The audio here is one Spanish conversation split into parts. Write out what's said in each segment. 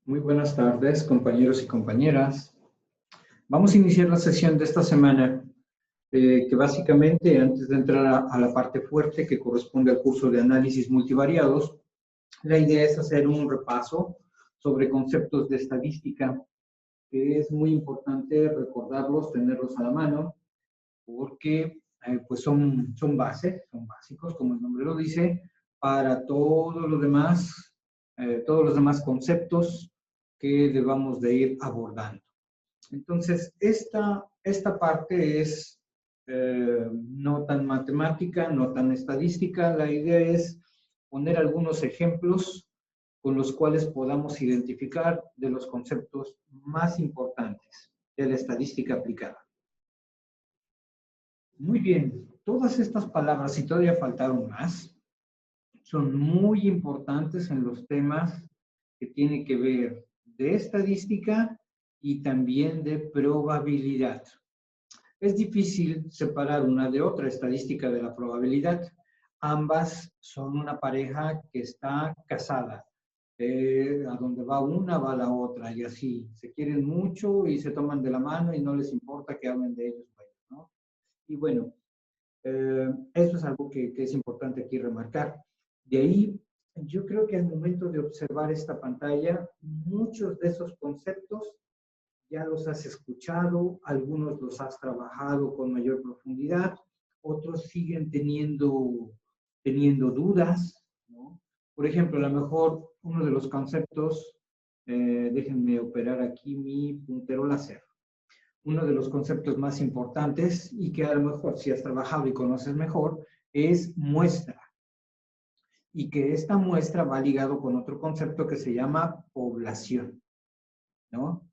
Muy buenas tardes, compañeros y compañeras. Vamos a iniciar la sesión de esta semana, que básicamente, antes de entrar a la parte fuerte que corresponde al curso de análisis multivariados, la idea es hacer un repaso sobre conceptos de estadística, que es muy importante recordarlos, tenerlos a la mano, porque pues son bases, son básicos, como el nombre lo dice, para todos los demás conceptos que debamos de ir abordando. Entonces, esta parte es no tan matemática, no tan estadística. La idea es poner algunos ejemplos con los cuales podamos identificar de los conceptos más importantes de la estadística aplicada. Muy bien, todas estas palabras, y todavía faltaron más, son muy importantes en los temas que tienen que ver de estadística y también de probabilidad. Es difícil separar una de otra, estadística de la probabilidad. Ambas son una pareja que está casada. A donde va una, va la otra, y así. Se quieren mucho y se toman de la mano y no les importa que hablen de ellos, ¿no? Y bueno, eso es algo que es importante aquí remarcar. De ahí, yo creo que al momento de observar esta pantalla, muchos de esos conceptos ya los has escuchado, algunos los has trabajado con mayor profundidad, otros siguen teniendo dudas, ¿no? Por ejemplo, a lo mejor uno de los conceptos, déjenme operar aquí mi puntero láser. Uno de los conceptos más importantes y que a lo mejor si has trabajado y conoces mejor es muestra. Y que esta muestra va ligado con otro concepto que se llama población, ¿no?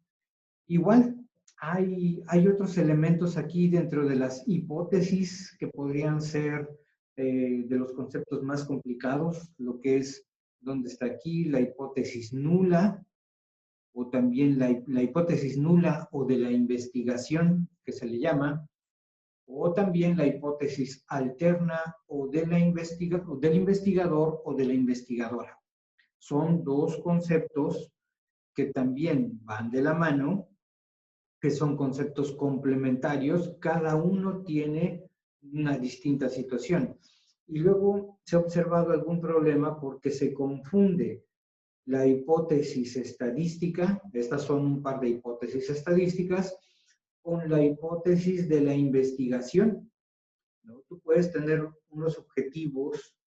Igual, hay otros elementos aquí dentro de las hipótesis que podrían ser de los conceptos más complicados, lo que es, ¿dónde está aquí? La hipótesis nula, o también la hipótesis nula o de la investigación, que se le llama, o también la hipótesis alterna o del investigador o de la investigadora. Son dos conceptos que también van de la mano, que son conceptos complementarios, cada uno tiene una distinta situación. Y luego se ha observado algún problema porque se confunde la hipótesis estadística, estas son un par de hipótesis estadísticas, con la hipótesis de la investigación, ¿no? Tú puedes tener unos objetivos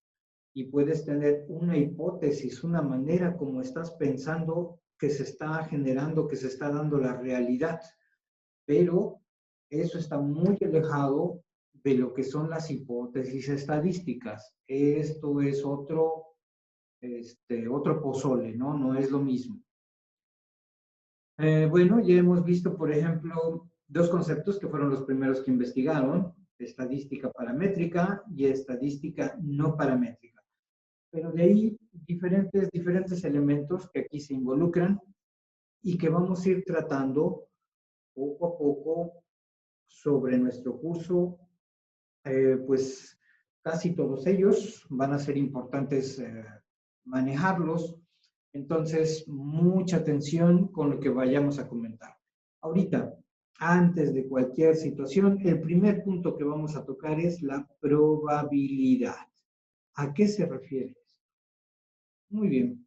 y puedes tener una hipótesis, una manera como estás pensando que se está generando, que se está dando la realidad, pero eso está muy alejado de lo que son las hipótesis estadísticas. Esto es otro pozole, ¿no? No es lo mismo. Bueno, ya hemos visto, por ejemplo, dos conceptos que fueron los primeros que investigaron, estadística paramétrica y estadística no paramétrica. Pero de ahí diferentes elementos que aquí se involucran y que vamos a ir tratando poco a poco sobre nuestro curso. Pues casi todos ellos van a ser importantes manejarlos. Entonces, mucha atención con lo que vayamos a comentar. Ahorita, antes de cualquier situación, el primer punto que vamos a tocar es la probabilidad. ¿A qué se refiere? Muy bien.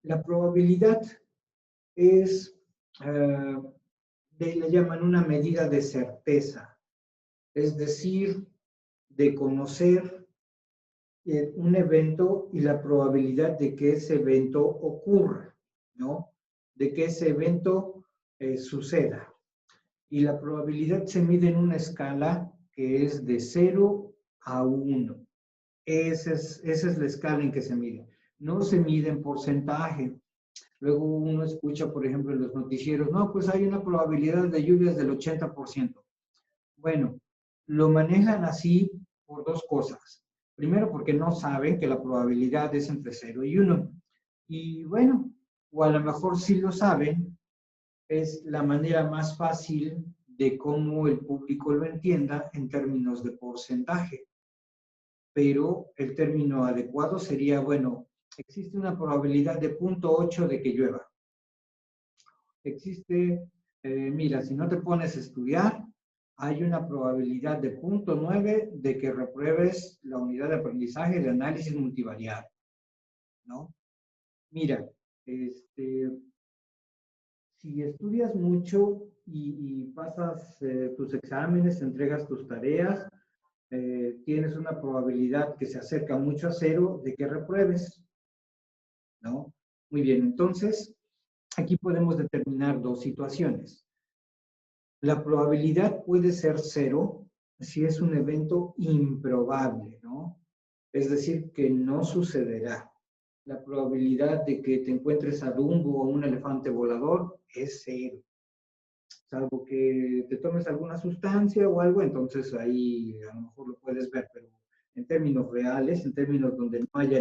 La probabilidad es, le llaman una medida de certeza, es decir, de conocer un evento y la probabilidad de que ese evento ocurra, ¿no? De que ese evento suceda. Y la probabilidad se mide en una escala que es de 0 a 1. Esa es la escala en que se mide. No se mide en porcentaje. Luego uno escucha, por ejemplo, en los noticieros, no, pues hay una probabilidad de lluvias del 80%. Bueno, lo manejan así por dos cosas. Primero, porque no saben que la probabilidad es entre 0 y 1. Y bueno, o a lo mejor sí lo saben, es la manera más fácil de cómo el público lo entienda en términos de porcentaje. Pero el término adecuado sería, bueno, existe una probabilidad de 0.8 de que llueva. Existe, mira, si no te pones a estudiar, hay una probabilidad de 0.9 de que repruebes la unidad de aprendizaje de análisis multivariado, ¿no? Mira, si estudias mucho y pasas tus exámenes, entregas tus tareas, tienes una probabilidad que se acerca mucho a cero de que repruebes, ¿no? Muy bien, entonces, aquí podemos determinar dos situaciones. La probabilidad puede ser cero si es un evento improbable, ¿no? Es decir, que no sucederá. La probabilidad de que te encuentres a Dumbo o un elefante volador es cero. Salvo que te tomes alguna sustancia o algo, entonces ahí a lo mejor lo puedes ver, pero en términos reales, en términos donde no haya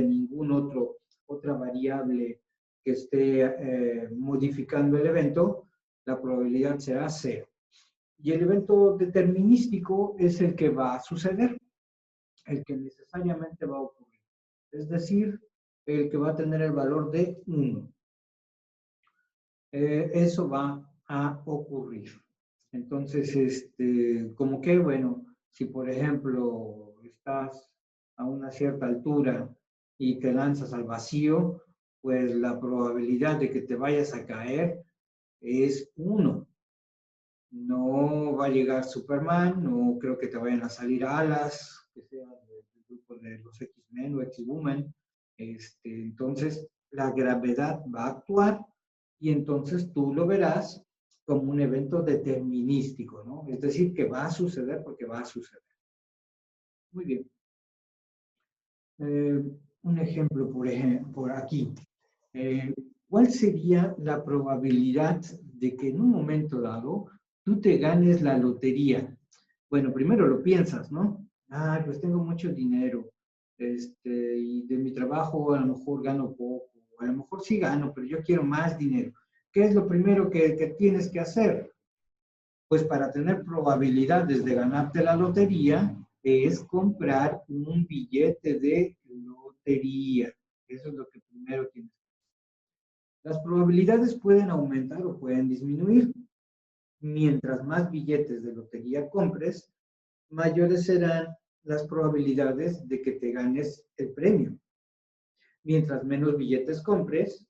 otra variable que esté modificando el evento, la probabilidad será cero. Y el evento determinístico es el que va a suceder, el que necesariamente va a ocurrir. Es decir, el que va a tener el valor de 1. Eso va a ocurrir. Entonces, como que, bueno, si por ejemplo estás a una cierta altura y te lanzas al vacío, pues la probabilidad de que te vayas a caer es 1. No va a llegar Superman, no creo que te vayan a salir alas, que sean del grupo de los X-Men o X-Woman. Entonces, la gravedad va a actuar y entonces tú lo verás como un evento determinístico, ¿no? Es decir, que va a suceder porque va a suceder. Muy bien. Un ejemplo por aquí. ¿Cuál sería la probabilidad de que en un momento dado tú te ganes la lotería? Bueno, primero lo piensas, ¿no? Ah, pues tengo mucho dinero, y de mi trabajo a lo mejor gano poco, a lo mejor sí gano, pero yo quiero más dinero. ¿Qué es lo primero que tienes que hacer? Pues para tener probabilidades de ganarte la lotería, es comprar un billete de lotería. Eso es lo que primero tienes que hacer. Las probabilidades pueden aumentar o pueden disminuir. Mientras más billetes de lotería compres, mayores serán las probabilidades de que te ganes el premio. Mientras menos billetes compres,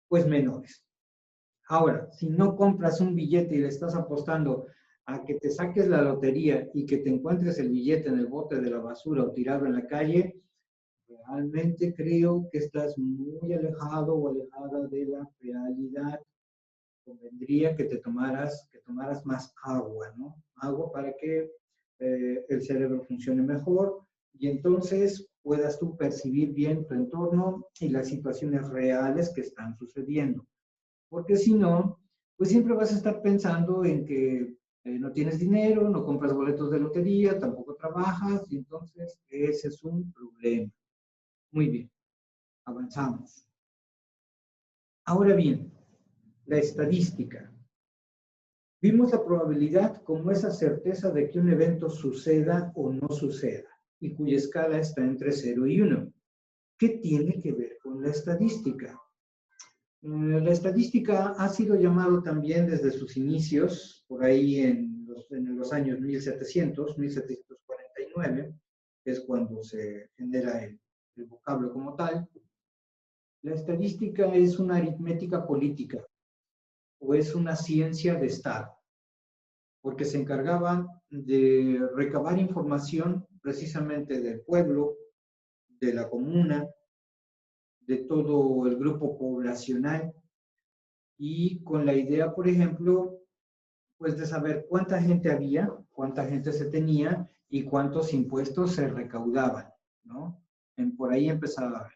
pues menores. Ahora, si no compras un billete y le estás apostando a que te saques la lotería y que te encuentres el billete en el bote de la basura o tirado en la calle, realmente creo que estás muy alejado o alejada de la realidad. Convendría que tomaras más agua, ¿no? Agua para que el cerebro funcione mejor y entonces puedas tú percibir bien tu entorno y las situaciones reales que están sucediendo. Porque si no, pues siempre vas a estar pensando en que no tienes dinero, no compras boletos de lotería, tampoco trabajas, y entonces ese es un problema. Muy bien, avanzamos. Ahora bien, la estadística. Vimos la probabilidad como esa certeza de que un evento suceda o no suceda, y cuya escala está entre 0 y 1. ¿Qué tiene que ver con la estadística? La estadística ha sido llamado también desde sus inicios, por ahí en los años 1749, que es cuando se genera el vocablo como tal. La estadística es una aritmética política o es una ciencia de Estado, porque se encargaba de recabar información precisamente del pueblo, de la comuna, de todo el grupo poblacional, y con la idea, por ejemplo, pues de saber cuánta gente había, cuánta gente se tenía y cuántos impuestos se recaudaban, ¿no? Por ahí empezaba a ver.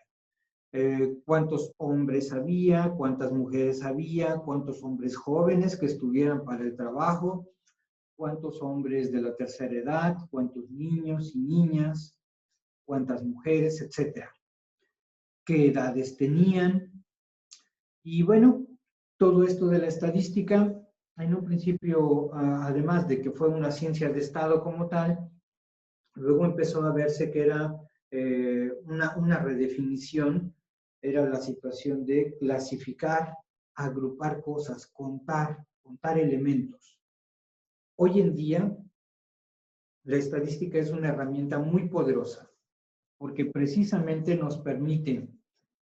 Cuántos hombres había, cuántas mujeres había, cuántos hombres jóvenes que estuvieran para el trabajo, cuántos hombres de la tercera edad, cuántos niños y niñas, cuántas mujeres, etcétera. Qué edades tenían. Y bueno, todo esto de la estadística, en un principio, además de que fue una ciencia de Estado como tal, luego empezó a verse que era una redefinición era la situación de clasificar, agrupar cosas, contar elementos. Hoy en día, la estadística es una herramienta muy poderosa porque precisamente nos permite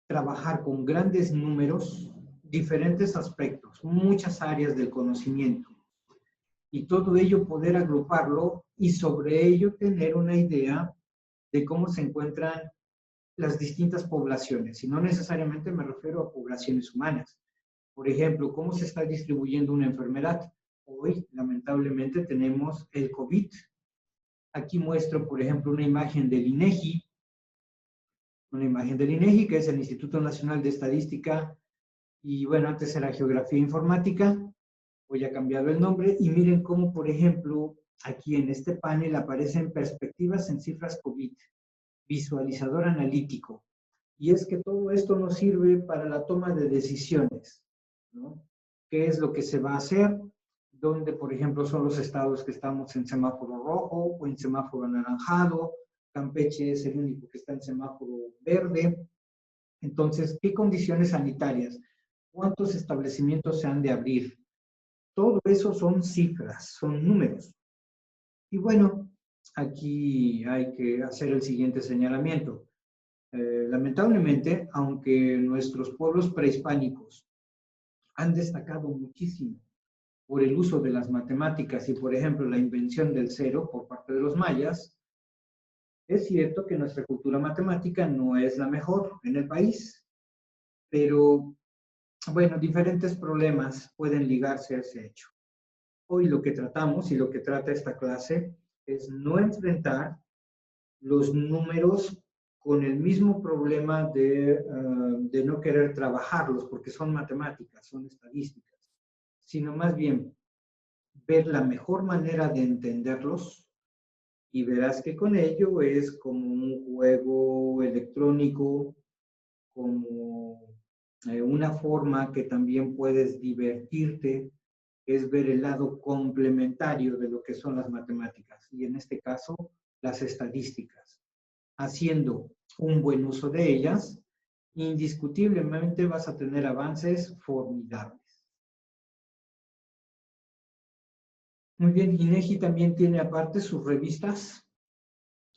trabajar con grandes números, diferentes aspectos, muchas áreas del conocimiento, y todo ello poder agruparlo y sobre ello tener una idea de cómo se encuentran las distintas poblaciones, y no necesariamente me refiero a poblaciones humanas. Por ejemplo, cómo se está distribuyendo una enfermedad. Hoy, lamentablemente, tenemos el COVID. Aquí muestro, por ejemplo, una imagen del INEGI, que es el Instituto Nacional de Estadística, y bueno, antes era Geografía Informática, hoy ha cambiado el nombre, y miren cómo, por ejemplo, aquí en este panel aparecen perspectivas en cifras COVID, visualizador analítico, y es que todo esto nos sirve para la toma de decisiones, ¿no? ¿Qué es lo que se va a hacer? ¿Dónde, por ejemplo, son los estados que estamos en semáforo rojo o en semáforo anaranjado? Campeche es el único que está en semáforo verde. Entonces, ¿qué condiciones sanitarias? ¿Cuántos establecimientos se han de abrir? Todo eso son cifras, son números. Y bueno, aquí hay que hacer el siguiente señalamiento. Lamentablemente, aunque nuestros pueblos prehispánicos han destacado muchísimo por el uso de las matemáticas y, por ejemplo, la invención del cero por parte de los mayas, es cierto que nuestra cultura matemática no es la mejor en el país, pero bueno, diferentes problemas pueden ligarse a ese hecho. Hoy lo que tratamos y lo que trata esta clase es no enfrentar los números con el mismo problema de no querer trabajarlos, porque son matemáticas, son estadísticas, sino más bien ver la mejor manera de entenderlos, y verás que con ello es como un juego electrónico, como una forma que también puedes divertirte, es ver el lado complementario de lo que son las matemáticas, y en este caso, las estadísticas. Haciendo un buen uso de ellas, indiscutiblemente vas a tener avances formidables. Muy bien, INEGI también tiene aparte sus revistas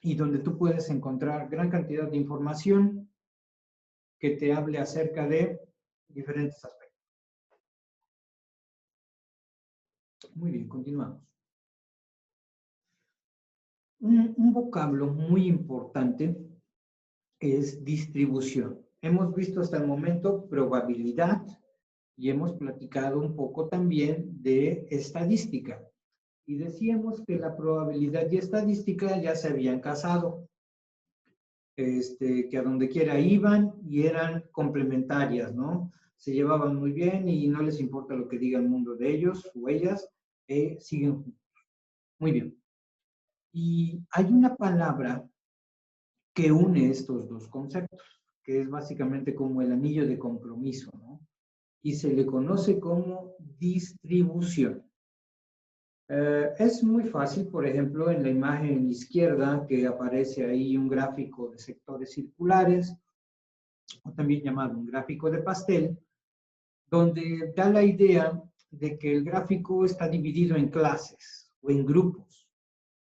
y donde tú puedes encontrar gran cantidad de información que te hable acerca de diferentes aspectos. Muy bien, continuamos. Un vocablo muy importante es distribución. Hemos visto hasta el momento probabilidad y hemos platicado un poco también de estadística. Y decíamos que la probabilidad y estadística ya se habían casado, que a donde quiera iban y eran complementarias, ¿no? Se llevaban muy bien y no les importa lo que diga el mundo de ellos o ellas, siguen juntos. Muy bien. Y hay una palabra que une estos dos conceptos, que es básicamente como el anillo de compromiso, ¿no? Y se le conoce como distribución. Es muy fácil, por ejemplo, en la imagen izquierda, que aparece ahí un gráfico de sectores circulares, o también llamado un gráfico de pastel, donde da la idea de que el gráfico está dividido en clases o en grupos,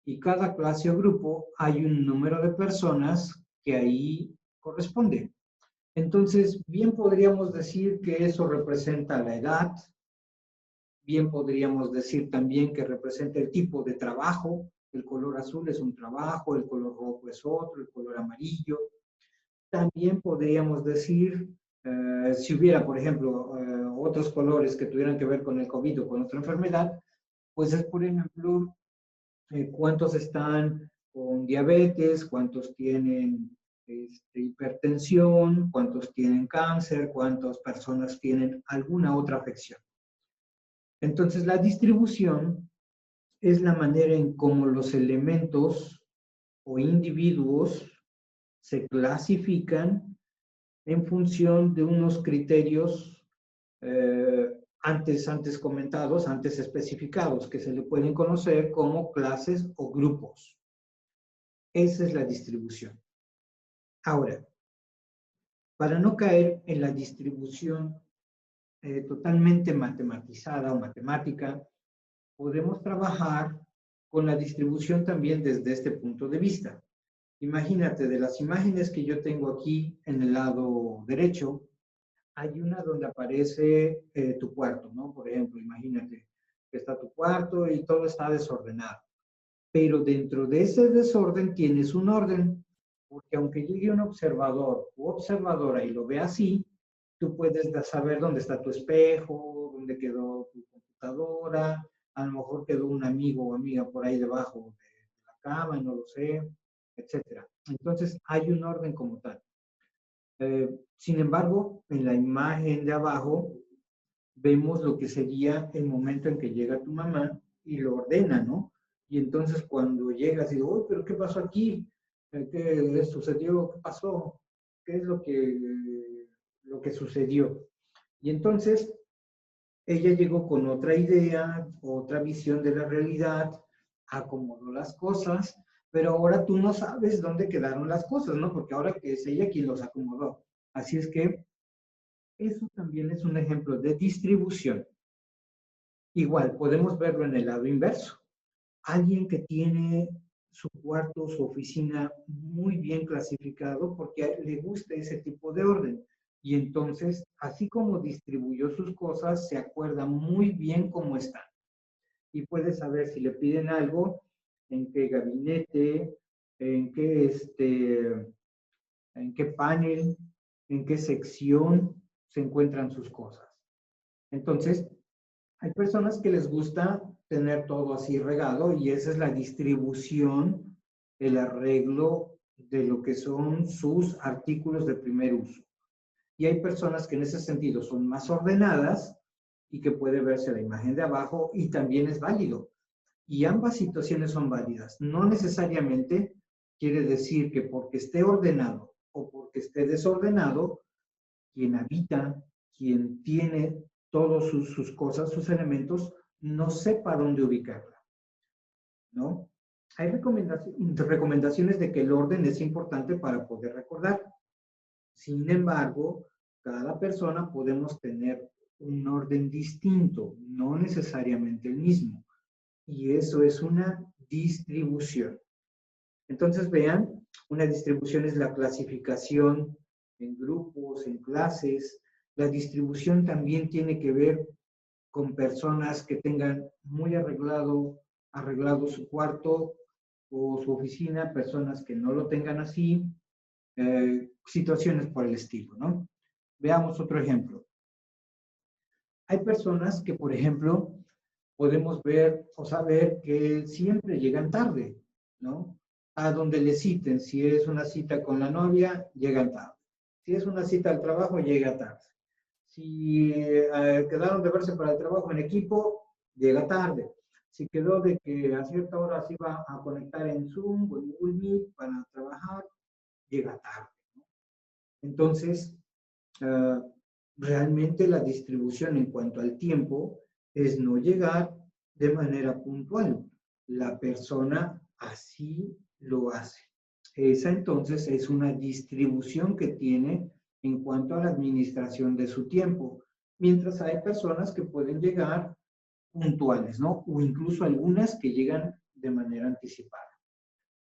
y cada clase o grupo hay un número de personas que ahí corresponde. Entonces, bien podríamos decir que eso representa la edad, bien podríamos decir también que representa el tipo de trabajo. El color azul es un trabajo, el color rojo es otro, el color amarillo. También podríamos decir, si hubiera, por ejemplo, otros colores que tuvieran que ver con el COVID o con otra enfermedad, pues es, por ejemplo, cuántos están con diabetes, cuántos tienen hipertensión, cuántos tienen cáncer, cuántas personas tienen alguna otra afección. Entonces, la distribución es la manera en cómo los elementos o individuos se clasifican en función de unos criterios antes comentados, antes especificados, que se le pueden conocer como clases o grupos. Esa es la distribución. Ahora, Para no caer en la distribución totalmente matematizada o matemática, podemos trabajar con la distribución también desde este punto de vista. Imagínate, de las imágenes que yo tengo aquí en el lado derecho, hay una donde aparece tu cuarto, ¿no? Por ejemplo, imagínate que está tu cuarto y todo está desordenado. Pero dentro de ese desorden tienes un orden, porque aunque llegue un observador u observadora y lo vea así, tú puedes saber dónde está tu espejo, dónde quedó tu computadora, a lo mejor quedó un amigo o amiga por ahí debajo de la cama, no lo sé, etcétera. Entonces, hay un orden como tal. Sin embargo, en la imagen de abajo vemos lo que sería el momento en que llega tu mamá y lo ordena, ¿no? Y entonces cuando llegas y digo, uy, pero ¿qué pasó aquí? ¿Qué le sucedió? ¿Qué pasó? ¿Qué es lo que sucedió? Y entonces ella llegó con otra idea, otra visión de la realidad, acomodó las cosas, pero ahora tú no sabes dónde quedaron las cosas, ¿no? Porque ahora que es ella quien los acomodó. Así es que eso también es un ejemplo de distribución. Igual, podemos verlo en el lado inverso. Alguien que tiene su cuarto, su oficina muy bien clasificado porque a él le gusta ese tipo de orden. Y entonces, así como distribuyó sus cosas, se acuerda muy bien cómo están. Y puede saber si le piden algo, en qué gabinete, en qué, en qué panel, en qué sección se encuentran sus cosas. Entonces, hay personas que les gusta tener todo así regado y esa es la distribución, el arreglo de lo que son sus artículos de primer uso. Y hay personas que en ese sentido son más ordenadas y que puede verse la imagen de abajo y también es válido. Y ambas situaciones son válidas. No necesariamente quiere decir que porque esté ordenado o porque esté desordenado, quien habita, quien tiene todas sus cosas, sus elementos, no sepa dónde ubicarla, ¿no? Hay recomendaciones de que el orden es importante para poder recordar. Sin embargo, cada persona podemos tener un orden distinto, no necesariamente el mismo. Y eso es una distribución. Entonces, vean, una distribución es la clasificación en grupos, en clases. La distribución también tiene que ver con personas que tengan muy arreglado su cuarto o su oficina, personas que no lo tengan así, situaciones por el estilo, ¿no? Veamos otro ejemplo. Hay personas que, por ejemplo, podemos ver o saber que siempre llegan tarde, ¿no? A donde le citen, si es una cita con la novia, llegan tarde. Si es una cita al trabajo, llega tarde. Si quedaron de verse para el trabajo en equipo, llega tarde. Si quedó de que a cierta hora se iba a conectar en Zoom o en Google Meet para trabajar, llega tarde, ¿no? Entonces, uh, realmente la distribución en cuanto al tiempo es no llegar de manera puntual. La persona así lo hace. Esa entonces es una distribución que tiene en cuanto a la administración de su tiempo, mientras hay personas que pueden llegar puntuales, ¿no? O incluso algunas que llegan de manera anticipada.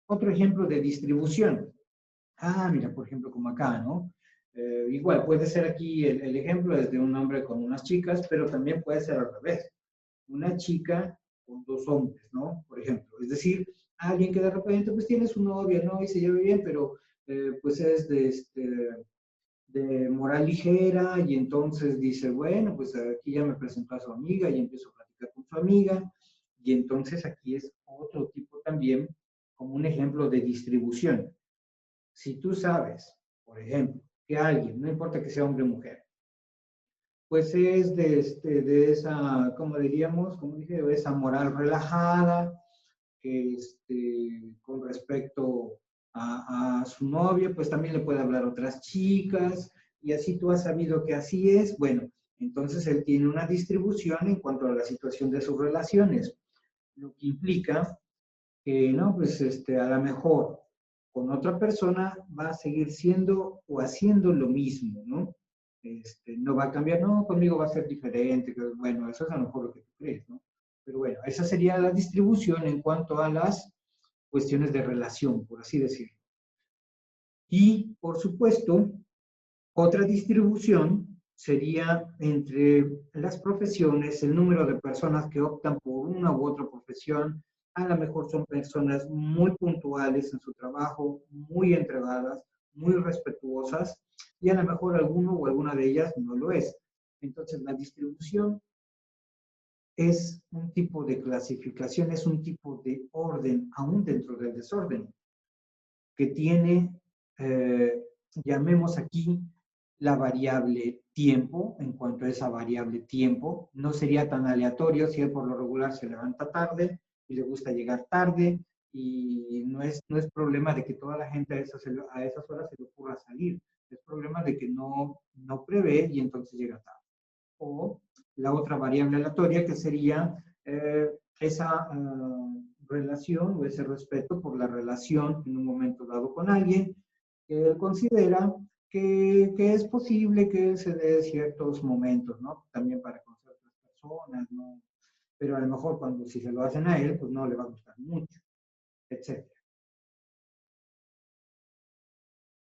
Otro ejemplo de distribución. Ah, mira, por ejemplo, como acá, ¿no? Igual puede ser aquí el ejemplo es de un hombre con unas chicas, pero también puede ser al revés. Una chica con dos hombres, ¿no? Por ejemplo. Es decir, alguien que de repente pues tiene su novia, ¿no? Y se lleva bien, pero pues es de moral ligera y entonces dice, bueno, pues aquí ya me presentó a su amiga y empiezo a platicar con su amiga y entonces aquí es otro tipo también como un ejemplo de distribución. Si tú sabes, por ejemplo, que alguien, no importa que sea hombre o mujer, pues es de esa, como diríamos, como dije, de esa moral relajada, que con respecto a su novio, pues también le puede hablar a otras chicas, y así tú has sabido que así es, bueno, entonces él tiene una distribución en cuanto a la situación de sus relaciones, lo que implica que, no, pues a lo mejor con otra persona va a seguir siendo o haciendo lo mismo, ¿no? No va a cambiar, no, conmigo va a ser diferente, bueno, eso es a lo mejor lo que tú crees, ¿no? Pero bueno, esa sería la distribución en cuanto a las cuestiones de relación, por así decirlo. Y, por supuesto, otra distribución sería entre las profesiones, el número de personas que optan por una u otra profesión. A lo mejor son personas muy puntuales en su trabajo, muy entregadas, muy respetuosas, y a lo mejor alguno o alguna de ellas no lo es. Entonces, la distribución es un tipo de clasificación, es un tipo de orden, aún dentro del desorden, que tiene, llamemos aquí, la variable tiempo. En cuanto a esa variable tiempo, no sería tan aleatorio si él por lo regular se levanta tarde y le gusta llegar tarde, y no es problema de que toda la gente a esas horas se le ocurra salir, es problema de que no prevé y entonces llega tarde. O la otra variable aleatoria, que sería esa relación o ese respeto por la relación en un momento dado con alguien, que él considera que es posible que se dé ciertos momentos, ¿no? También para conocer otras personas, ¿no? Pero a lo mejor cuando si se lo hacen a él, pues no le va a gustar mucho, etc.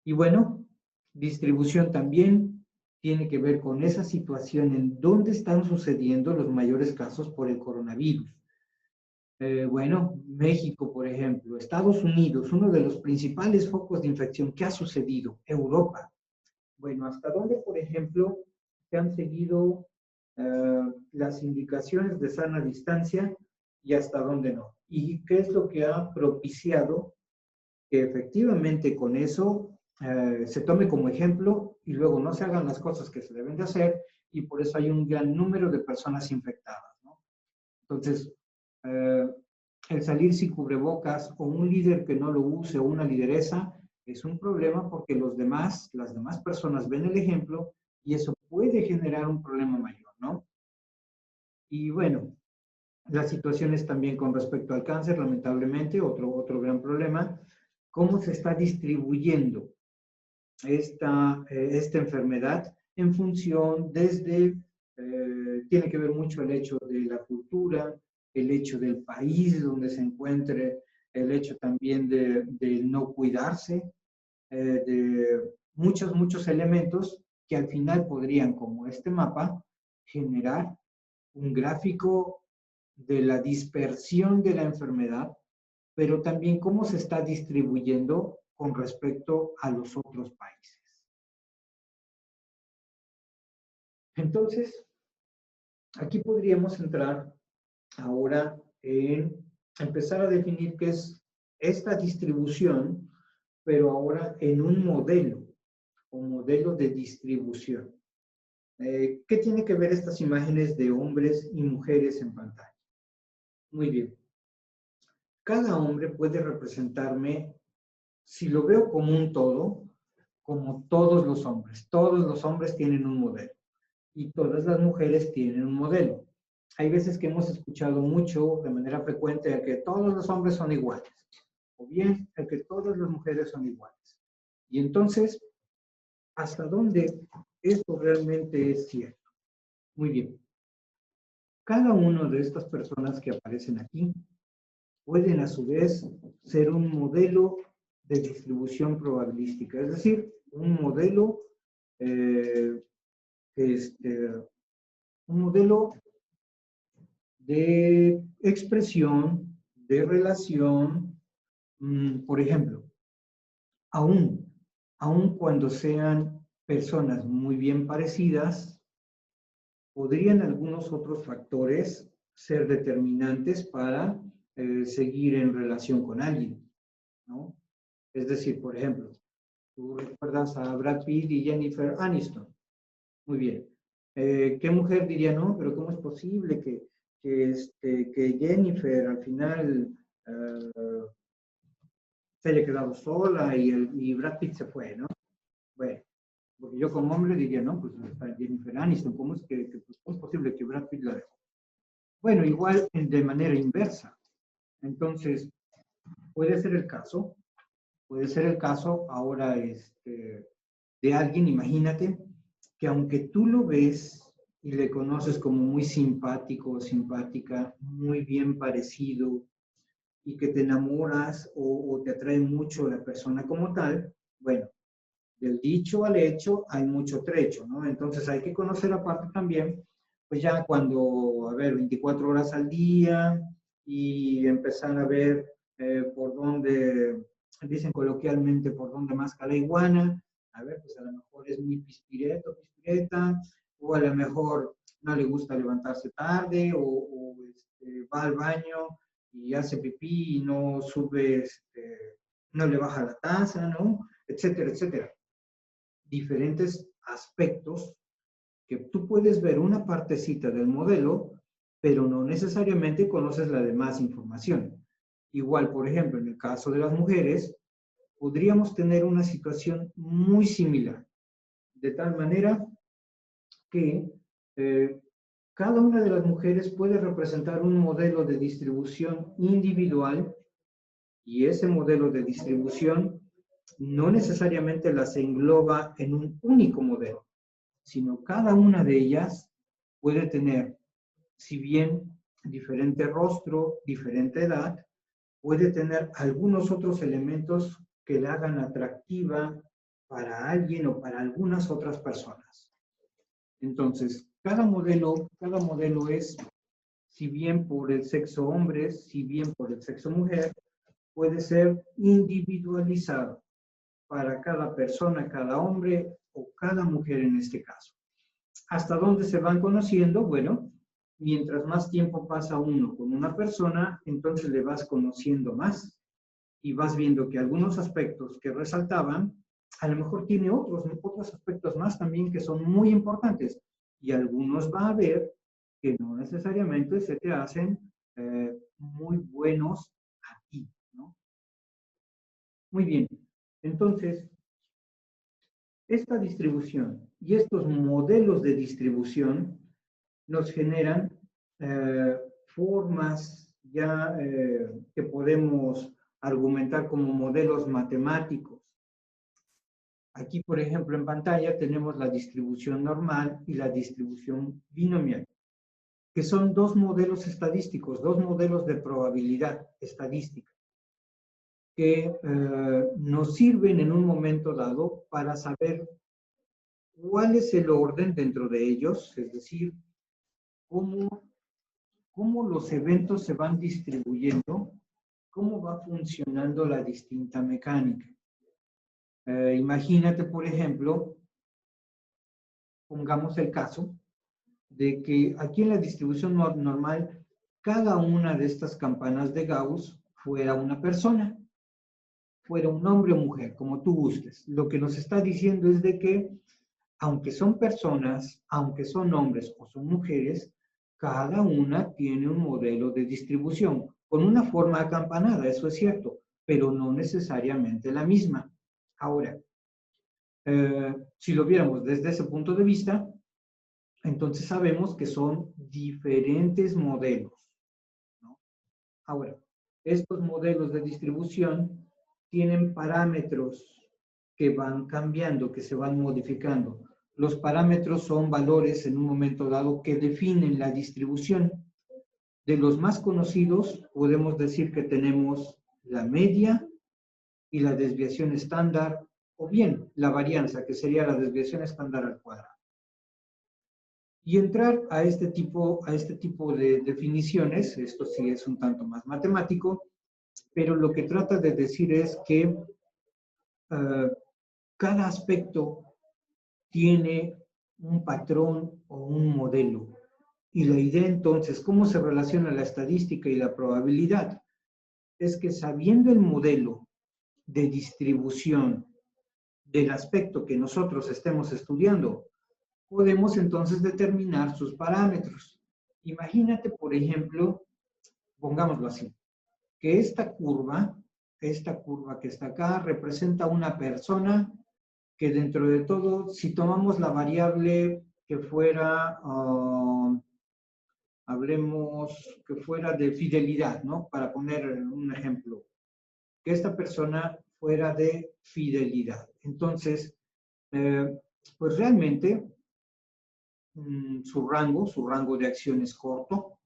Y bueno, distribución también tiene que ver con esa situación en donde están sucediendo los mayores casos por el coronavirus. Bueno, México, por ejemplo, Estados Unidos, uno de los principales focos de infección. ¿Qué ha sucedido? Europa. Bueno, ¿hasta dónde, por ejemplo, se han seguido las indicaciones de sana distancia y hasta dónde no? ¿Y qué es lo que ha propiciado que efectivamente con eso se tome como ejemplo y luego no se hagan las cosas que se deben de hacer, y por eso hay un gran número de personas infectadas, ¿no? Entonces, el salir sin cubrebocas o un líder que no lo use o una lideresa es un problema, porque las demás personas ven el ejemplo y eso puede generar un problema mayor, ¿no? Y bueno, las situaciones también con respecto al cáncer, lamentablemente, otro gran problema. ¿Cómo se está distribuyendo esta enfermedad en función tiene que ver mucho el hecho de la cultura, el hecho del país donde se encuentre, el hecho también de no cuidarse, de muchos elementos que al final podrían, como este mapa, generar un gráfico de la dispersión de la enfermedad, pero también cómo se está distribuyendo con respecto a los otros países. Entonces, aquí podríamos entrar ahora en empezar a definir qué es esta distribución, pero ahora en un modelo o modelo de distribución. ¿Qué tiene que ver estas imágenes de hombres y mujeres en pantalla? Muy bien. Cada hombre puede representarme, si lo veo como un todo, como todos los hombres. Todos los hombres tienen un modelo y todas las mujeres tienen un modelo. Hay veces que hemos escuchado mucho de manera frecuente el que todos los hombres son iguales, o bien el que todas las mujeres son iguales. Y entonces, ¿hasta dónde esto realmente es cierto? Muy bien. Cada una de estas personas que aparecen aquí pueden a su vez ser un modelo de distribución probabilística, es decir, un modelo, un modelo de expresión, de relación. Por ejemplo, aún cuando sean personas muy bien parecidas, podrían algunos otros factores ser determinantes para seguir en relación con alguien, ¿no? Es decir, por ejemplo, tú recuerdas a Brad Pitt y Jennifer Aniston. Muy bien. ¿Qué mujer diría, no? Pero ¿cómo es posible que Jennifer al final se haya quedado sola y Brad Pitt se fue, ¿no? Bueno, porque yo como hombre diría, no, pues está Jennifer Aniston, ¿cómo es cómo es posible que Brad Pitt la dejó? Bueno, igual de manera inversa. Entonces, puede ser el caso, Puede ser el caso ahora de alguien, imagínate, que aunque tú lo ves y le conoces como muy simpático o simpática, muy bien parecido, y que te enamoras o te atrae mucho la persona como tal, bueno, del dicho al hecho hay mucho trecho, ¿no? Entonces hay que conocer aparte también, pues ya cuando, a ver, 24 horas al día y empezar a ver por dónde, dicen coloquialmente, por dónde más la iguana, a ver, pues a lo mejor es muy pispireto, pispireta, o a lo mejor no le gusta levantarse tarde, va al baño y hace pipí y no sube, no le baja la taza, ¿no? Etcétera, etcétera. Diferentes aspectos que tú puedes ver una partecita del modelo, pero no necesariamente conoces la demás información. Igual, por ejemplo, en el caso de las mujeres, podríamos tener una situación muy similar, de tal manera que cada una de las mujeres puede representar un modelo de distribución individual y ese modelo de distribución no necesariamente las engloba en un único modelo, sino cada una de ellas puede tener, si bien diferente rostro, diferente edad, puede tener algunos otros elementos que la hagan atractiva para alguien o para algunas otras personas. Entonces, cada modelo es, si bien por el sexo hombre, si bien por el sexo mujer, puede ser individualizado para cada persona, cada hombre o cada mujer en este caso. ¿Hasta dónde se van conociendo? Bueno, mientras más tiempo pasa uno con una persona, entonces le vas conociendo más y vas viendo que algunos aspectos que resaltaban, a lo mejor tiene otros aspectos más también que son muy importantes y algunos va a ver que no necesariamente se te hacen muy buenos a ti, ¿no? Muy bien, entonces, esta distribución y estos modelos de distribución nos generan formas ya que podemos argumentar como modelos matemáticos. Aquí, por ejemplo, en pantalla tenemos la distribución normal y la distribución binomial, que son dos modelos estadísticos, dos modelos de probabilidad estadística, que nos sirven en un momento dado para saber cuál es el orden dentro de ellos, es decir, cómo los eventos se van distribuyendo, cómo va funcionando la distinta mecánica. Imagínate, por ejemplo, pongamos el caso de que aquí en la distribución normal, cada una de estas campanas de Gauss fuera una persona, fuera un hombre o mujer, como tú gustes. Lo que nos está diciendo es de que, aunque son personas, aunque son hombres o son mujeres, cada una tiene un modelo de distribución, con una forma acampanada, eso es cierto, pero no necesariamente la misma. Ahora, si lo viéramos desde ese punto de vista, entonces sabemos que son diferentes modelos, ¿no? Ahora, estos modelos de distribución tienen parámetros que van cambiando, que se van modificando. Los parámetros son valores en un momento dado que definen la distribución. De los más conocidos, podemos decir que tenemos la media y la desviación estándar, o bien la varianza, que sería la desviación estándar al cuadrado. Y entrar a este tipo de definiciones, esto sí es un tanto más matemático, pero lo que trata de decir es que cada aspecto tiene un patrón o un modelo. Y la idea entonces, ¿cómo se relaciona la estadística y la probabilidad? Es que sabiendo el modelo de distribución del aspecto que nosotros estemos estudiando, podemos entonces determinar sus parámetros. Imagínate, por ejemplo, pongámoslo así, que esta curva que está acá, representa una persona que dentro de todo, si tomamos la variable que fuera, hablemos que fuera de fidelidad, ¿no? Para poner un ejemplo, que esta persona fuera de fidelidad. Entonces, pues realmente su rango de acción es corto.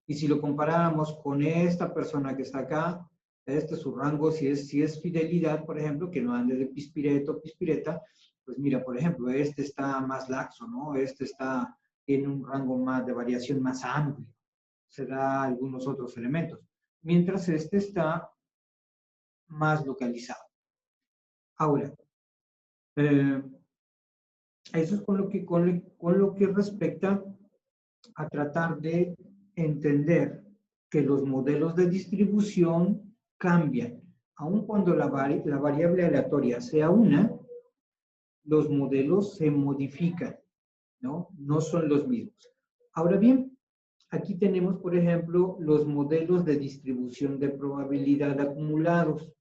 Y si lo comparáramos con esta persona que está acá, este es su rango, si es fidelidad, por ejemplo, que no ande de pispireto o pispireta, pues mira, por ejemplo, este está más laxo, ¿no? Tiene un rango más de variación más amplio. Se da algunos otros elementos. Mientras este está más localizado. Ahora, eso es con lo que respecta a tratar de entender que los modelos de distribución cambian. Aun cuando la variable aleatoria sea una, los modelos se modifican, ¿no? No son los mismos. Ahora bien, aquí tenemos, por ejemplo, los modelos de distribución de probabilidad acumulados.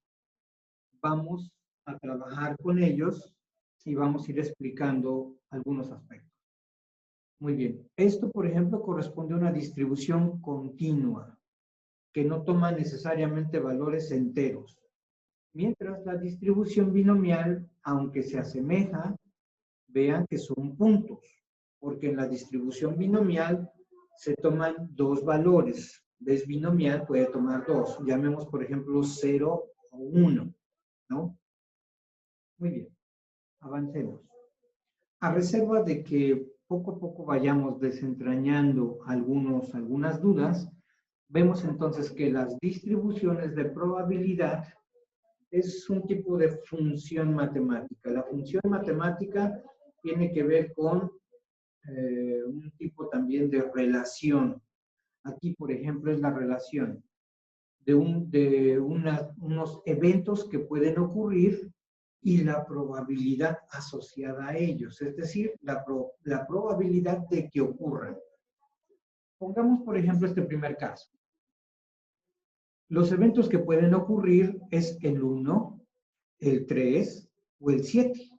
Vamos a trabajar con ellos y vamos a ir explicando algunos aspectos. Muy bien. Esto, por ejemplo, corresponde a una distribución continua, que no toma necesariamente valores enteros. Mientras la distribución binomial, aunque se asemeja, vean que son puntos, porque en la distribución binomial se toman dos valores. ¿Ves? Binomial puede tomar dos. Llamemos, por ejemplo, 0 o 1, ¿no? Muy bien. Avancemos. A reserva de que poco a poco vayamos desentrañando algunas dudas, vemos entonces que las distribuciones de probabilidad es un tipo de función matemática. La función matemática tiene que ver con un tipo también de relación. Aquí, por ejemplo, es la relación de unos eventos que pueden ocurrir y la probabilidad asociada a ellos, es decir, la probabilidad de que ocurran. Pongamos, por ejemplo, este primer caso. Los eventos que pueden ocurrir es el 1, el 3 o el 7.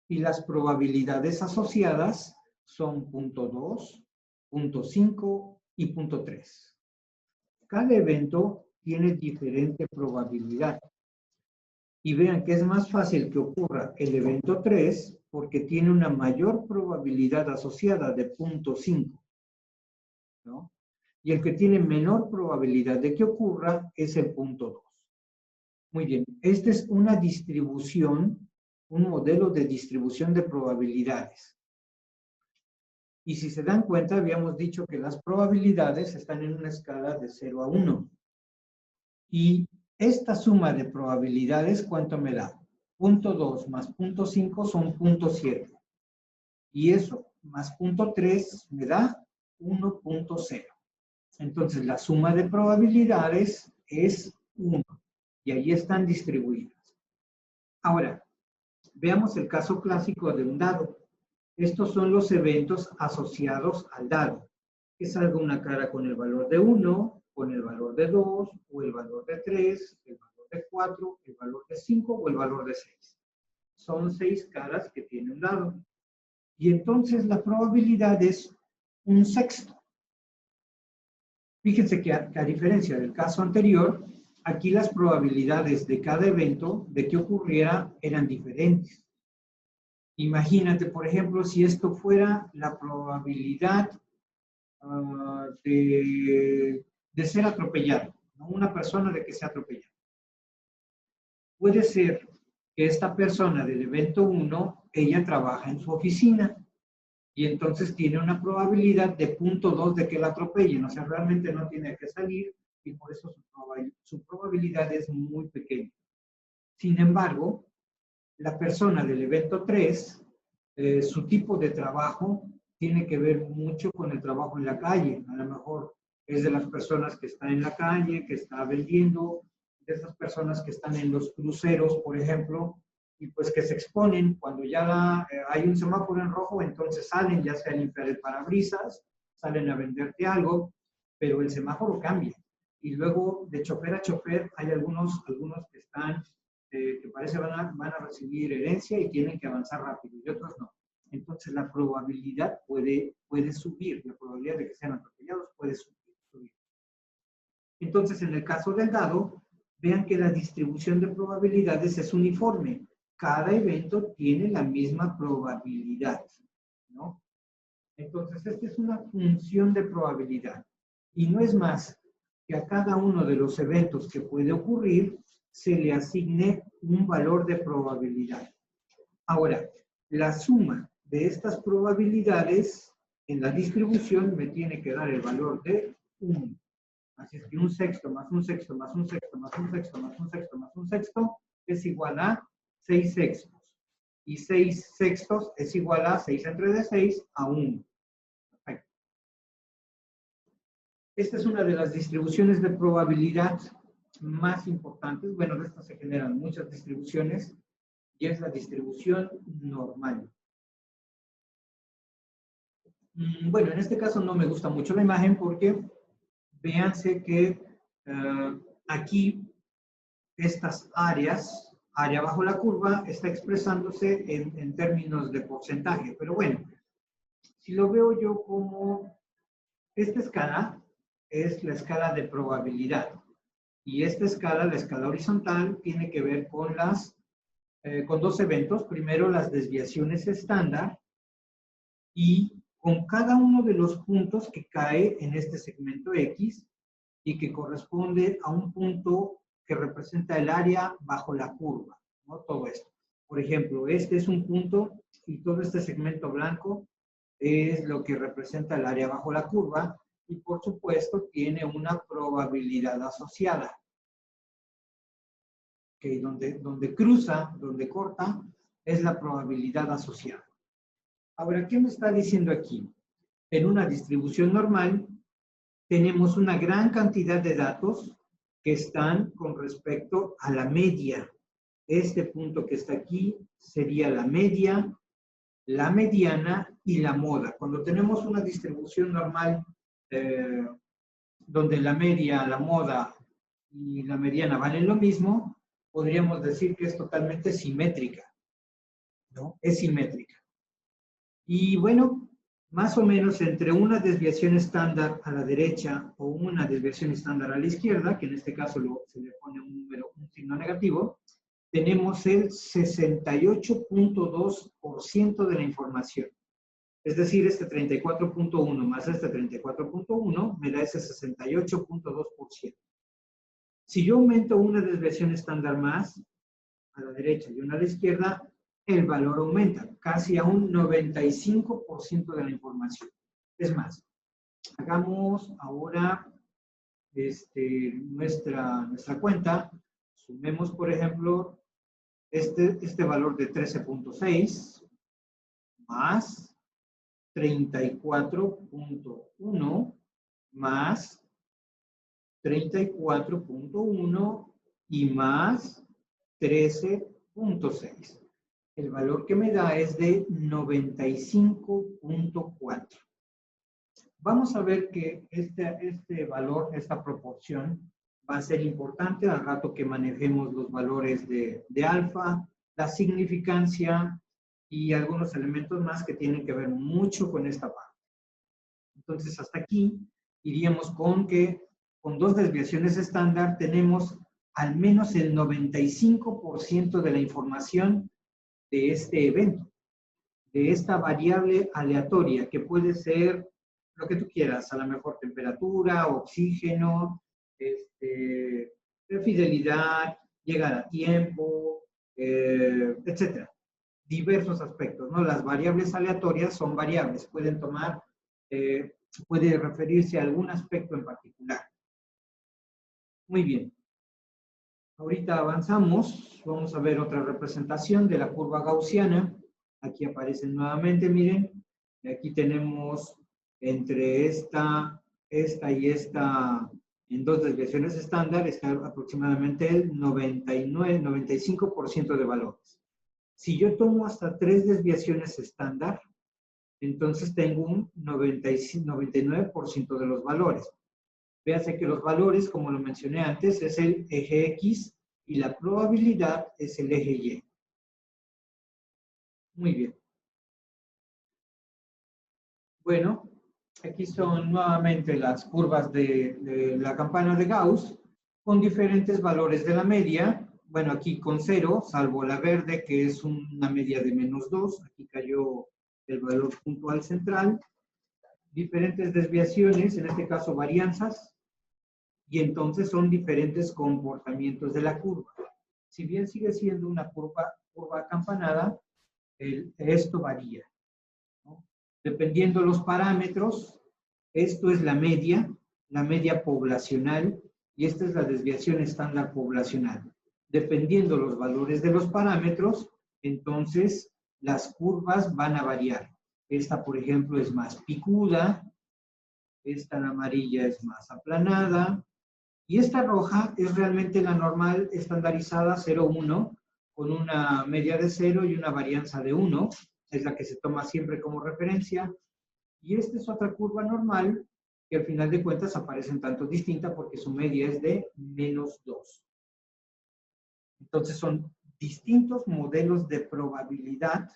Y las probabilidades asociadas son 0.2, 0.5 y 0.3. Cada evento tiene diferente probabilidad. Y vean que es más fácil que ocurra el evento 3 porque tiene una mayor probabilidad asociada de 0.5, ¿no? Y el que tiene menor probabilidad de que ocurra es el 0.2. Muy bien, esta es una distribución, un modelo de distribución de probabilidades. Y si se dan cuenta, habíamos dicho que las probabilidades están en una escala de 0 a 1. Y esta suma de probabilidades, ¿cuánto me da? 0.2 más 0.5 son 0.7. Y eso más 0.3 me da 1.0. Entonces, la suma de probabilidades es 1. Y ahí están distribuidas. Ahora, veamos el caso clásico de un dado. Estos son los eventos asociados al dado. Que salga una cara con el valor de 1, con el valor de 2, o el valor de 3, el valor de 4, el valor de 5 o el valor de 6. Son 6 caras que tiene un dado. Y entonces la probabilidad es 1/6. Fíjense que a diferencia del caso anterior, aquí las probabilidades de cada evento de que ocurriera eran diferentes. Imagínate, por ejemplo, si esto fuera la probabilidad de ser atropellado, ¿no? Una persona de que sea atropellada. Puede ser que esta persona del evento 1, ella trabaja en su oficina y entonces tiene una probabilidad de 0.2 de que la atropellen, o sea, realmente no tiene que salir y por eso su probabilidad es muy pequeña. Sin embargo, la persona del evento 3, su tipo de trabajo tiene que ver mucho con el trabajo en la calle. A lo mejor es de las personas que están en la calle, que está vendiendo, de esas personas que están en los cruceros, por ejemplo, y pues que se exponen cuando ya hay un semáforo en rojo, entonces salen ya sea a limpiar el parabrisas, salen a venderte algo, pero el semáforo cambia. Y luego de chofer a chofer hay algunos que están, que parece van a recibir herencia y tienen que avanzar rápido y otros no. Entonces la probabilidad puede subir, la probabilidad de que sean atropellados puede subir. Entonces en el caso del dado, vean que la distribución de probabilidades es uniforme. Cada evento tiene la misma probabilidad, ¿no? Entonces, esta es una función de probabilidad. Y no es más que a cada uno de los eventos que puede ocurrir se le asigne un valor de probabilidad. Ahora, la suma de estas probabilidades en la distribución me tiene que dar el valor de 1. Así es que un sexto más un sexto más un sexto más un sexto más un sexto más un sexto es igual a 6 sextos. Y 6 sextos es igual a 6 entre de 6 a 1. Perfecto. Esta es una de las distribuciones de probabilidad más importantes. Bueno, de estas se generan muchas distribuciones y es la distribución normal. Bueno, en este caso no me gusta mucho la imagen porque véanse que aquí estas áreas, área bajo la curva, está expresándose en términos de porcentaje. Pero bueno, si lo veo yo como esta escala es la escala de probabilidad. Y esta escala, la escala horizontal, tiene que ver con con dos eventos. Primero, las desviaciones estándar y con cada uno de los puntos que cae en este segmento X y que corresponde a un punto que representa el área bajo la curva, ¿no? Todo esto. Por ejemplo, este es un punto y todo este segmento blanco es lo que representa el área bajo la curva y por supuesto tiene una probabilidad asociada. Okay, donde cruza, donde corta, es la probabilidad asociada. Ahora, ¿qué me está diciendo aquí? En una distribución normal, tenemos una gran cantidad de datos que están con respecto a la media. Este punto que está aquí sería la media, la mediana y la moda. Cuando tenemos una distribución normal donde la media, la moda y la mediana valen lo mismo, podríamos decir que es totalmente simétrica, ¿no? Es simétrica. Y bueno, más o menos entre una desviación estándar a la derecha o una desviación estándar a la izquierda, que en este caso se le pone un signo negativo, tenemos el 68.2% de la información. Es decir, este 34.1 más este 34.1 me da ese 68.2%. Si yo aumento una desviación estándar más a la derecha y una a la izquierda, el valor aumenta casi a un 95% de la información. Es más, hagamos ahora nuestra cuenta. Sumemos, por ejemplo, este valor de 13.6 más 34.1 más 34.1 y más 13.6. El valor que me da es de 95.4. Vamos a ver que este valor, esta proporción, va a ser importante al rato que manejemos los valores de alfa, la significancia y algunos elementos más que tienen que ver mucho con esta parte. Entonces, hasta aquí iríamos con que con dos desviaciones estándar tenemos al menos el 95% de la información de este evento, de esta variable aleatoria, que puede ser lo que tú quieras, a lo mejor temperatura, oxígeno, fidelidad, llegar a tiempo, etcétera. Diversos aspectos, ¿no? Las variables aleatorias son variables, pueden tomar, puede referirse a algún aspecto en particular. Muy bien. Ahorita avanzamos, vamos a ver otra representación de la curva gaussiana. Aquí aparecen nuevamente, miren, y aquí tenemos entre esta y esta, en dos desviaciones estándar, está aproximadamente el 95% de valores. Si yo tomo hasta 3 desviaciones estándar, entonces tengo un 99% de los valores. Véase que los valores, como lo mencioné antes, es el eje X y la probabilidad es el eje Y. Muy bien. Bueno, aquí son nuevamente las curvas de la campana de Gauss. con diferentes valores de la media. Bueno, aquí con 0, salvo la verde, que es una media de -2. Aquí cayó el valor puntual central. Diferentes desviaciones, en este caso varianzas, y entonces son diferentes comportamientos de la curva. Si bien sigue siendo una curva acampanada, esto varía, ¿no? Dependiendo los parámetros, esto es la media poblacional, y esta es la desviación estándar poblacional. Dependiendo los valores de los parámetros, entonces las curvas van a variar. Esta, por ejemplo, es más picuda, esta en amarilla es más aplanada, y esta roja es realmente la normal estandarizada 0,1, con una media de 0 y una varianza de 1, es la que se toma siempre como referencia. Y esta es otra curva normal, que al final de cuentas aparece un tanto distinta porque su media es de -2. Entonces son distintos modelos de probabilidad,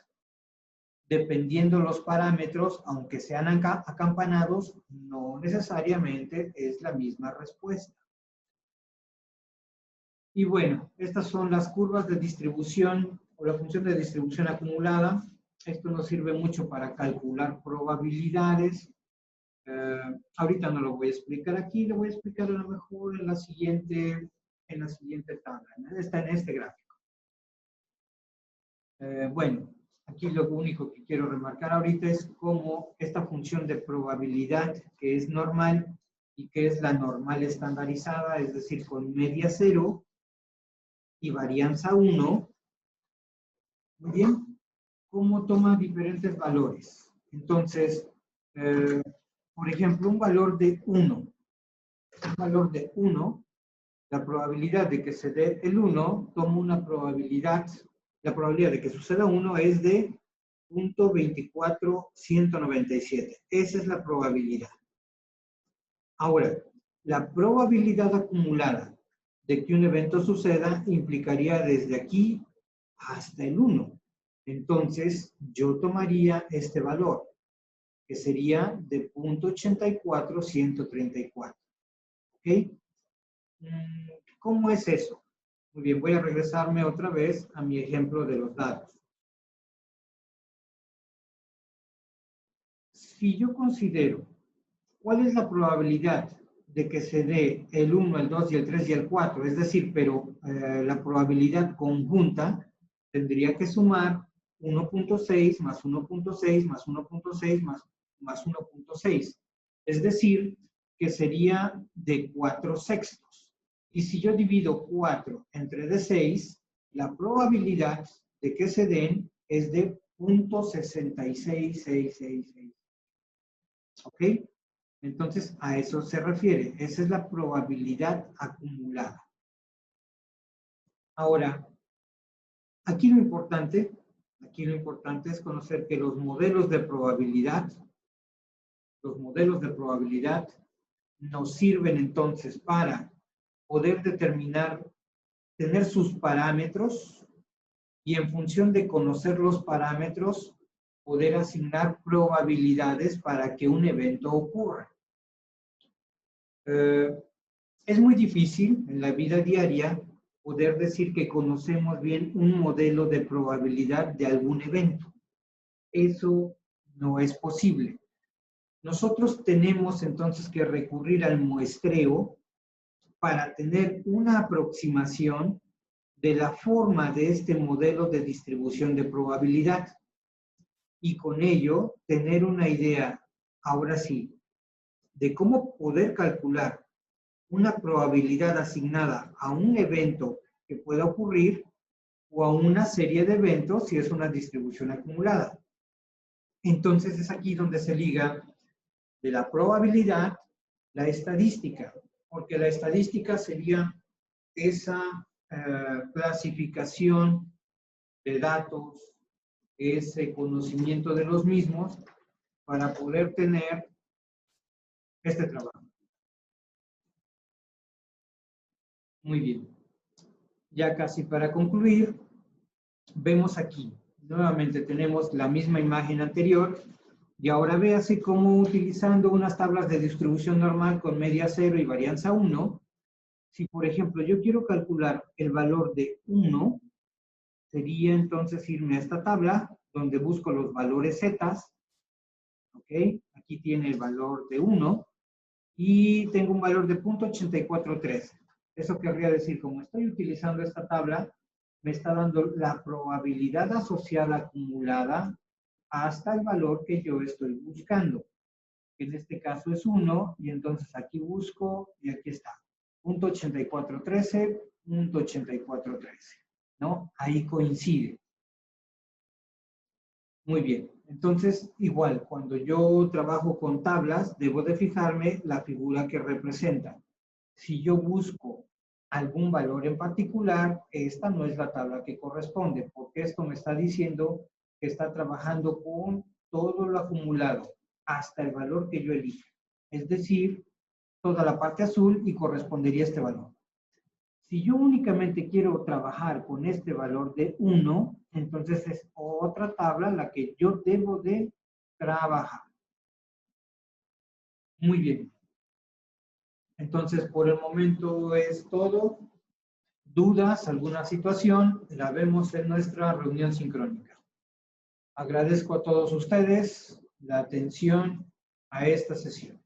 dependiendo los parámetros, aunque sean acampanados, no necesariamente es la misma respuesta. Y bueno, estas son las curvas de distribución o la función de distribución acumulada. Esto nos sirve mucho para calcular probabilidades. Ahorita no lo voy a explicar aquí, lo voy a explicar a lo mejor en la siguiente tabla. Está en este gráfico. Bueno, aquí lo único que quiero remarcar ahorita es cómo esta función de probabilidad, que es normal y que es la normal estandarizada, es decir, con media 0 y varianza 1, muy bien, cómo toma diferentes valores. Entonces, por ejemplo, un valor de 1. Un valor de 1, la probabilidad de que se dé el 1 toma una probabilidad, la probabilidad de que suceda 1 es de 0.24197. Esa es la probabilidad. Ahora, la probabilidad acumulada de que un evento suceda implicaría desde aquí hasta el 1. Entonces, yo tomaría este valor, que sería de 0.84134. ¿Ok? ¿Cómo es eso? Muy bien, voy a regresarme otra vez a mi ejemplo de los datos. Si yo considero cuál es la probabilidad de que se dé el 1, el 2 y el 3 y el 4, es decir, pero la probabilidad conjunta tendría que sumar 1.6 más 1.6 más 1.6 más 1.6. Es decir, que sería de 4/6. Y si yo divido 4 entre de 6, la probabilidad de que se den es de 0.66666. ¿Ok? Entonces, a eso se refiere. Esa es la probabilidad acumulada. Ahora, aquí lo importante es conocer que los modelos de probabilidad nos sirven entonces para poder determinar, tener sus parámetros y en función de conocer los parámetros, poder asignar probabilidades para que un evento ocurra. Es muy difícil en la vida diaria poder decir que conocemos bien un modelo de probabilidad de algún evento. Eso no es posible. Nosotros tenemos entonces que recurrir al muestreo para tener una aproximación de la forma de este modelo de distribución de probabilidad y con ello tener una idea, ahora sí, de cómo poder calcular una probabilidad asignada a un evento que pueda ocurrir o a una serie de eventos si es una distribución acumulada. Entonces es aquí donde se liga de la probabilidad la estadística, porque la estadística sería esa clasificación de datos, ese conocimiento de los mismos para poder tener este trabajo. Muy bien. Ya casi para concluir, vemos aquí, nuevamente tenemos la misma imagen anterior y ahora véase cómo utilizando unas tablas de distribución normal con media 0 y varianza 1, Si, por ejemplo, yo quiero calcular el valor de 1, sería entonces irme a esta tabla donde busco los valores z, ¿ok? Aquí tiene el valor de 1 y tengo un valor de 0.8413. Eso querría decir, como estoy utilizando esta tabla, me está dando la probabilidad asociada acumulada hasta el valor que yo estoy buscando. En este caso es 1, y entonces aquí busco, y aquí está, 0.8413, 0.8413, ¿no? Ahí coincide. Muy bien. Entonces, igual, cuando yo trabajo con tablas, debo de fijarme la figura que representa. Si yo busco algún valor en particular, esta no es la tabla que corresponde, porque esto me está diciendo que está trabajando con todo lo acumulado, hasta el valor que yo elija. Es decir, toda la parte azul y correspondería a este valor. Si yo únicamente quiero trabajar con este valor de 1, entonces es otra tabla la que yo debo de trabajar. Muy bien. Entonces, por el momento es todo. ¿Dudas, alguna situación? La vemos en nuestra reunión sincrónica. Agradezco a todos ustedes la atención a esta sesión.